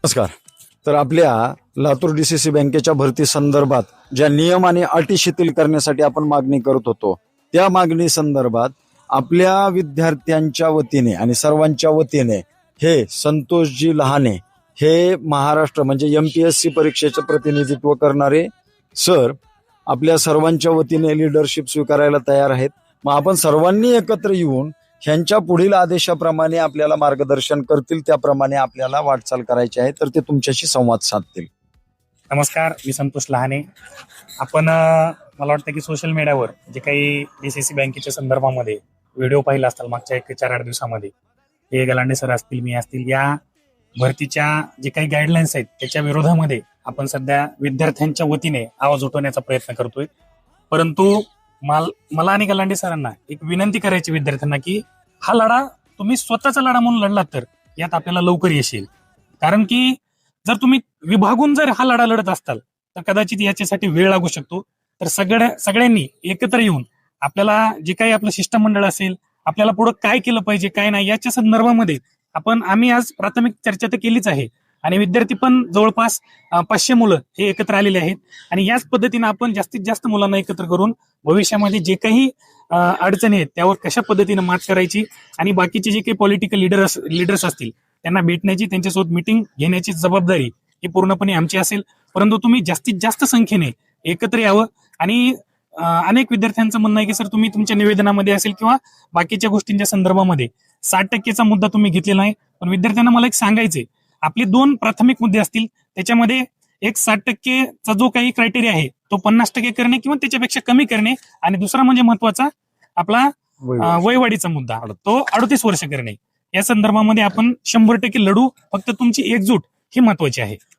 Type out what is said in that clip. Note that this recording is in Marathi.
नमस्कार. तर आपल्या लातूर डीसीसी बँकेच्या भरती संदर्भात ज्या नियम आणि अटी शिथिल करण्यासाठी आपण मागणी करत होतो, त्या मागणी संदर्भात आपल्या विद्यार्थ्यांच्या वतीने आणि सर्वांच्या वतीने हे संतोषजी लहाने हे महाराष्ट्र म्हणजे MPSC परीक्षेचे प्रतिनिधित्व करणारे सर आपल्या सर्वांच्या वतीने लीडरशिप स्वीकारायला तयार आहेत. मग आपण सर्वांनी एकत्र येऊन ह्यांच्या पुढील आदेशाप्रमाणे आपल्याला मार्गदर्शन करतील, त्याप्रमाणे आपल्याला वाटचाल करायची आहे. तर ते तुमच्याशी संवाद साधतील. नमस्कार, मी संतोष लहाने. आपण मला वाटतं की सोशल मीडियावर जे काही DCC बँकेच्या संदर्भामध्ये व्हिडिओ पाहिला असताल मागच्या 4-8 दिवसामध्ये, हे गलांडे सर असतील, मी असतील, या भरतीच्या जे काही गाईडलाईन्स आहेत त्याच्या विरोधामध्ये आपण सध्या विद्यार्थ्यांच्या वतीने आवाज उठवण्याचा प्रयत्न करतोय. परंतु मला आणि गलांडे सरांना एक विनंती करायची विद्यार्थ्यांना की हा लढा तुम्ही स्वतःचा लढा म्हणून लढलात तर यात आपल्याला लवकर यश येईल. कारण की जर तुम्ही विभागून जर हा लढा लढत असताल तर कदाचित याच्यासाठी वेळ लागू शकतो. तर सगळ्यांनी एकत्र येऊन आपल्याला जे काही आपलं शिष्टमंडळ असेल, आपल्याला पुढे काय केलं पाहिजे काय नाही याच्या संदर्भामध्ये आम्ही आज प्राथमिक चर्चा तर केलीच आहे आणि विद्यार्थी पण जवळपास 500 मुलं हे एकत्र आलेले आहेत आणि याच पद्धतीने आपण जास्तीत जास्त मुलांना एकत्र करून भविष्यामध्ये जे काही अडचणी आहेत त्यावर कशा पद्धतीने मात करायची आणि बाकीचे जे काही पॉलिटिकल लीडर्स असतील त्यांना भेटण्याची, त्यांच्यासोबत मिटिंग घेण्याची जबाबदारी ही पूर्णपणे आमची असेल. परंतु तुम्ही जास्तीत जास्त संख्येने एकत्र यावं आणि अनेक विद्यार्थ्यांचं म्हणणं आहे की सर तुम्ही तुमच्या निवेदनामध्ये असेल किंवा बाकीच्या गोष्टींच्या संदर्भामध्ये 60%चा मुद्दा तुम्ही घेतलेला नाही. पण विद्यार्थ्यांना मला एक सांगायचंय, आपले 2 प्राथमिक मुद्दे असतील, त्याच्यामध्ये एक 60%चा जो काही क्रायटेरिया आहे तो 50% करणे किंवा त्याच्यापेक्षा कमी करणे आणि दुसरा म्हणजे महत्वाचा आपला वयवाढीचा मुद्दा, तो 38 वर्ष करणे. या संदर्भामध्ये आपण 100% लढू. फक्त तुमची एकजूट ही महत्वाची आहे.